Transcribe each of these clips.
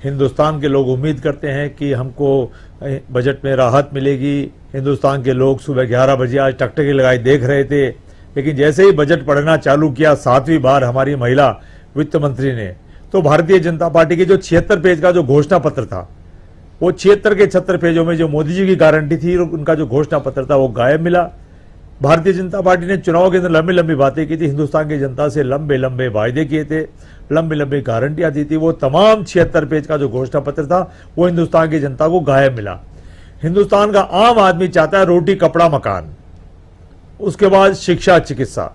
हिंदुस्तान के लोग उम्मीद करते हैं कि हमको बजट में राहत मिलेगी। हिंदुस्तान के लोग सुबह 11 बजे आज टकटकी लगाई देख रहे थे, लेकिन जैसे ही बजट पढ़ना चालू किया 7वीं बार हमारी महिला वित्त मंत्री ने, तो भारतीय जनता पार्टी के जो 76 पेज का जो घोषणा पत्र था, वो 76 के 76 पेजों में जो मोदी जी की गारंटी थी, उनका जो घोषणा पत्र था वो गायब मिला। भारतीय जनता पार्टी ने चुनाव के अंदर लंबी लंबी बातें की थी, हिंदुस्तान की जनता से लंबे लंबे वायदे किए थे, लंबी लंबी गारंटियां दी थी। वो तमाम 76 पेज का जो घोषणा पत्र था वो हिंदुस्तान की जनता को गायब मिला। हिंदुस्तान का आम आदमी चाहता है रोटी कपड़ा मकान, उसके बाद शिक्षा चिकित्सा,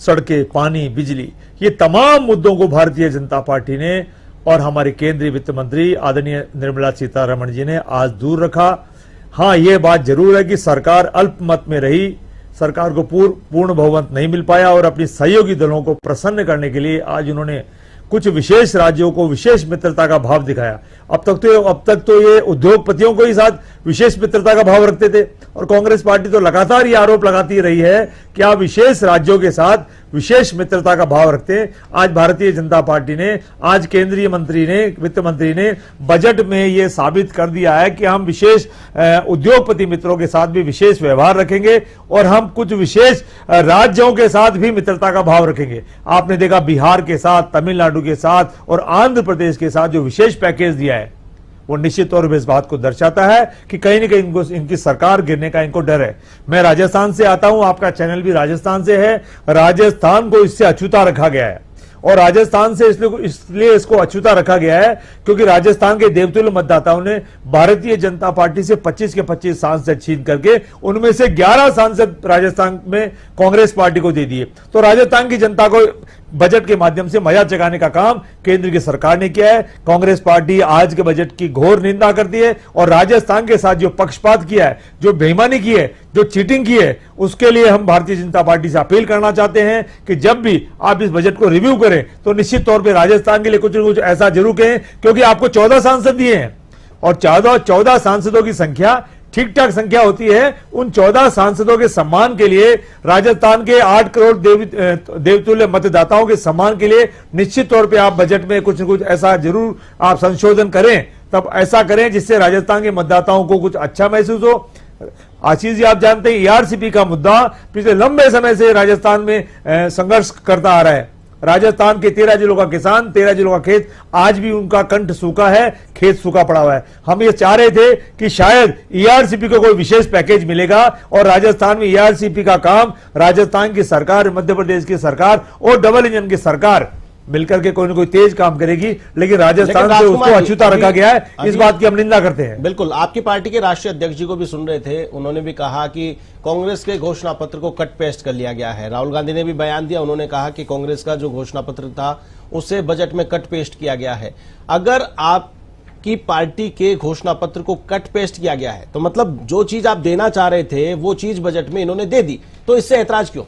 सड़कें, पानी, बिजली, ये तमाम मुद्दों को भारतीय जनता पार्टी ने और हमारे केंद्रीय वित्त मंत्री आदरणीय निर्मला सीतारमण जी ने आज दूर रखा। हां, यह बात जरूर है कि सरकार अल्पमत में रही, सरकार को पूर्ण बहुमत नहीं मिल पाया और अपनी सहयोगी दलों को प्रसन्न करने के लिए आज उन्होंने कुछ विशेष राज्यों को विशेष मित्रता का भाव दिखाया। अब तक तो ये उद्योगपतियों को ही साथ विशेष मित्रता का भाव रखते थे, और कांग्रेस पार्टी तो लगातार ये आरोप लगाती रही है कि आप विशेष राज्यों के साथ विशेष मित्रता का भाव रखते हैं। आज भारतीय जनता पार्टी ने, आज केंद्रीय मंत्री ने, वित्त मंत्री ने बजट में ये साबित कर दिया है कि हम विशेष उद्योगपति मित्रों के साथ भी विशेष व्यवहार रखेंगे और हम कुछ विशेष राज्यों के साथ भी मित्रता का भाव रखेंगे। आपने देखा बिहार के साथ, तमिलनाडु के साथ और आंध्र प्रदेश के साथ जो विशेष पैकेज दिया है, वो निश्चित तौर पर इस बात को दर्शाता है कि कहीं न कहीं इनकी सरकार गिरने का इनको डर है। मैं राजस्थान से आता हूं, आपका चैनल भी राजस्थान से है। राजस्थान को इससे अछूता रखा गया है, और राजस्थान से इसलिए इसको अछूता रखा गया है क्योंकि राजस्थान के देवतुल्य मतदाताओं ने भारतीय जनता पार्टी से 25 के 25 सांसद छीन करके उनमें से 11 सांसद राजस्थान में कांग्रेस पार्टी को दे दिए। तो राजस्थान की जनता को बजट के माध्यम से मजा जगाने का काम केंद्र की सरकार ने किया है। कांग्रेस पार्टी आज के बजट की घोर निंदा करती है और राजस्थान के साथ जो पक्षपात किया है, जो बेईमानी की है, जो चीटिंग की है, उसके लिए हम भारतीय जनता पार्टी से अपील करना चाहते हैं कि जब भी आप इस बजट को रिव्यू करें तो निश्चित तौर पर राजस्थान के लिए कुछ न कुछ ऐसा जरूर कहें, क्योंकि आपको 14 सांसद दिए हैं और 14 सांसदों की संख्या ठीक ठाक संख्या होती है। उन 14 सांसदों के सम्मान के लिए, राजस्थान के 8 करोड़ देवतुल्य मतदाताओं के सम्मान के लिए निश्चित तौर पे आप बजट में कुछ न कुछ ऐसा जरूर आप संशोधन करें। तब ऐसा करें जिससे राजस्थान के मतदाताओं को कुछ अच्छा महसूस हो। आशीष जी, आप जानते हैं ईआरसीपी का मुद्दा पिछले लंबे समय से राजस्थान में संघर्ष करता आ रहा है। राजस्थान के 13 जिलों का किसान, 13 जिलों का खेत, आज भी उनका कंठ सूखा है, खेत सूखा पड़ा हुआ है। हम ये चाह रहे थे कि शायद ईआरसीपी को कोई विशेष पैकेज मिलेगा और राजस्थान में ईआरसीपी का काम राजस्थान की सरकार, मध्य प्रदेश की सरकार और डबल इंजन की सरकार मिलकर के कोई ना कोई तेज काम करेगी, लेकिन राजस्थान से उसको अछूता रखा गया है। इस बात की हम निंदा करते हैं। बिल्कुल, आपकी पार्टी के राष्ट्रीय अध्यक्ष जी को भी सुन रहे थे, उन्होंने भी कहा कि कांग्रेस के घोषणा पत्र को कट पेस्ट कर लिया गया है। राहुल गांधी ने भी बयान दिया, उन्होंने कहा कि कांग्रेस का जो घोषणा पत्र था उसे बजट में कट पेस्ट किया गया है। अगर आपकी पार्टी के घोषणा पत्र को कट पेस्ट किया गया है तो मतलब जो चीज आप देना चाह रहे थे वो चीज बजट में इन्होंने दे दी, तो इससे ऐतराज क्यों?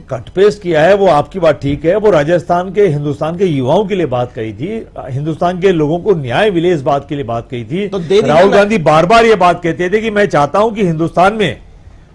कट पेस्ट किया है, वो आपकी बात ठीक है। वो राजस्थान के, हिंदुस्तान के युवाओं के लिए बात कही थी, हिंदुस्तान के लोगों को न्याय मिले इस बात के लिए बात कही थी। तो राहुल गांधी बार बार ये बात कहते थे कि मैं चाहता हूं कि हिंदुस्तान में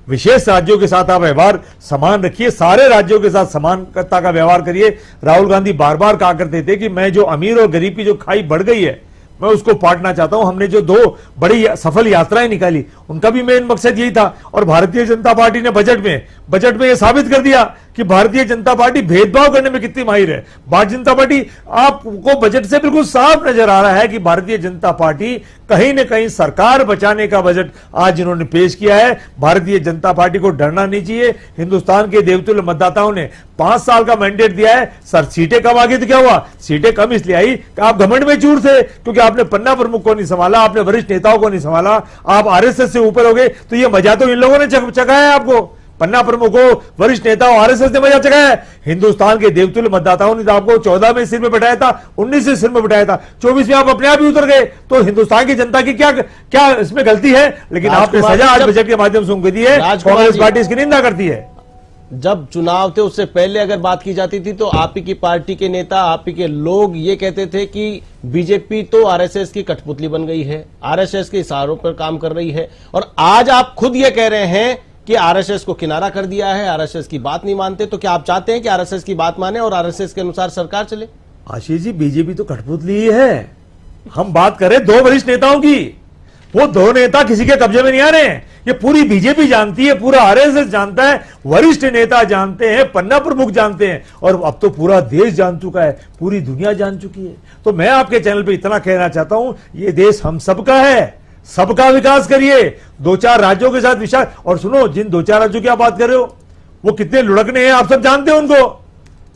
विशेष राज्यों के साथ आप व्यवहार समान रखिए, सारे राज्यों के साथ समानता का व्यवहार करिए। राहुल गांधी बार बार कहा करते थे कि मैं जो अमीर और गरीब की जो खाई बढ़ गई है मैं उसको पाटना चाहता हूं। हमने जो 2 बड़ी सफल यात्राएं निकाली उनका भी मेन मकसद यही था। और भारतीय जनता पार्टी ने बजट में यह साबित कर दिया कि भारतीय जनता पार्टी भेदभाव करने में कितनी माहिर है। भारतीय जनता पार्टी, आपको बजट से बिल्कुल साफ नजर आ रहा है कि भारतीय जनता पार्टी कहीं न कहीं सरकार बचाने का बजट आज इन्होंने पेश किया है। भारतीय जनता पार्टी को डरना नहीं चाहिए। हिंदुस्तान के देवतुल्य मतदाताओं ने 5 साल का मैंडेट दिया है। सर, सीटें कम आ गई तो क्या हुआ? सीटें कम इसलिए आई कि आप घमंड में चूर थे, क्योंकि आपने पन्ना प्रमुख को नहीं संभाला, आपने वरिष्ठ नेताओं को नहीं संभाला, आप आरएसएस से ऊपर हो गए। तो ये मजा तो इन लोगों ने चखाया है आपको, पन्ना प्रमुखों, वरिष्ठ नेताओं, आरएसएस ने मजा चखाया है। हिंदुस्तान के देवतुल्य मतदाताओं ने आपको 14 में सिर में बैठाया था, 19 से सिर में बैठाया था, 24 में आप अपने आप ही उतर गए। तो हिंदुस्तान की जनता की क्या इसमें गलती है? लेकिन आपने सजा आज बजट के माध्यम से उनको दी है। कांग्रेस पार्टी इसकी निंदा करती है। जब चुनाव थे उससे पहले अगर बात की जाती थी तो आप ही की पार्टी के नेता, आप ही के लोग ये कहते थे कि बीजेपी तो आरएसएस की कठपुतली बन गई है, आरएसएस के इशारों पर काम कर रही है। और आज आप खुद ये कह रहे हैं कि आरएसएस को किनारा कर दिया है, आरएसएस की बात नहीं मानते। तो क्या आप चाहते हैं कि आरएसएस की बात माने और आरएसएस के अनुसार सरकार चले? आशीष जी, बीजेपी तो कठपुतली ही है। हम बात करें दो वरिष्ठ नेताओं की, वो दो नेता किसी के कब्जे में नहीं आ रहे हैं। ये पूरी बीजेपी जानती है, पूरा आरएसएस जानता है, वरिष्ठ नेता जानते हैं, पन्ना प्रमुख जानते हैं, और अब तो पूरा देश जान चुका है, पूरी दुनिया जान चुकी है। तो मैं आपके चैनल पे इतना कहना चाहता हूं, ये देश हम सबका है, सबका विकास करिए। दो चार राज्यों के साथ विचार, और सुनो, जिन दो चार राज्यों की आप बात कर रहे हो वो कितने लुढ़कने हैं, आप सब जानते हैं उनको।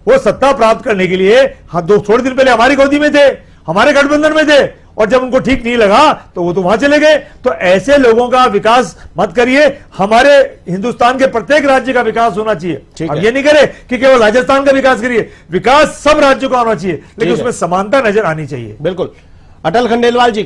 वो सत्ता प्राप्त करने के लिए थोड़े दिन पहले हमारी गोदी में थे, हमारे गठबंधन में थे, और जब उनको ठीक नहीं लगा तो वो तो वहां चले गए। तो ऐसे लोगों का विकास मत करिए, हमारे हिंदुस्तान के प्रत्येक राज्य का विकास होना चाहिए। अब ये नहीं करे कि केवल राजस्थान का विकास करिए, विकास सब राज्यों का होना चाहिए, लेकिन उसमें समानता नजर आनी चाहिए। बिल्कुल। अटल खंडेलवाल जी।